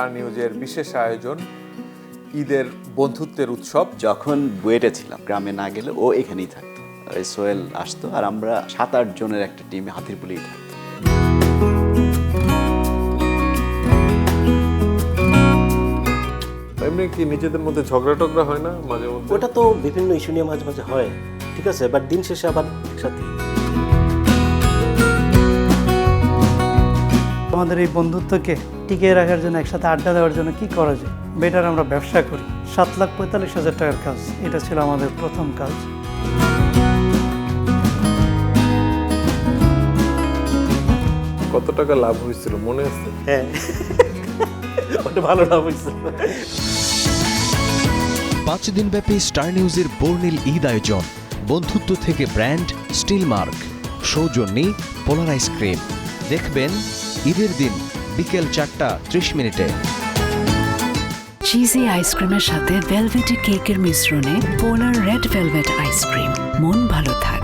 Star নিউজের বিশেষ আয়োজন ঈদের বন্ধুত্বের উৎসব। যখন বুয়েটে ছিলাম গ্রামে না গেলে ও এখানেই থাকতো, সোহেল আসতো আর আমরা 7-8 জনের একটা টিমে হাতিরপুলেই থাকতো। এমনি কি নিজেদের মধ্যে ঝগড়া টগড়া হয় না মাঝে মধ্যে? ওটা তো বিভিন্ন ইস্যু নিয়ে মাঝে মাঝে হয়, ঠিক আছে, বাট দিন শেষে আবার একসাথে। আমাদের এই বন্ধুত্বকে টিকিয়ে রাখার জন্য, একসাথে আড্ডা দেওয়ার জন্য কি করা যায়? বেটার আমরা ব্যবসা করি। 7,45,000 টাকার কাজ, এটা ছিল আমাদের প্রথম কাজ। কত টাকা লাভ হয়েছিল মনে আছে? হ্যাঁ, ওটা ভালো লাভ হয়েছে। 5 দিনব্যাপী স্টার নিউজের বর্ণিল ঈদ আয়োজন, বন্ধুত্ব থেকে ব্র্যান্ড স্টিলমার্ক, সৌজন্যে পোলার আইসক্রিম। দেখবেন ঈদের দিন বিকেল 4:30 চিজি আইসক্রিমের সাথে ভেলভেটি কেকের মিশ্রণে পোলার রেড ভেলভেট আইসক্রিম। মন ভালো থাক।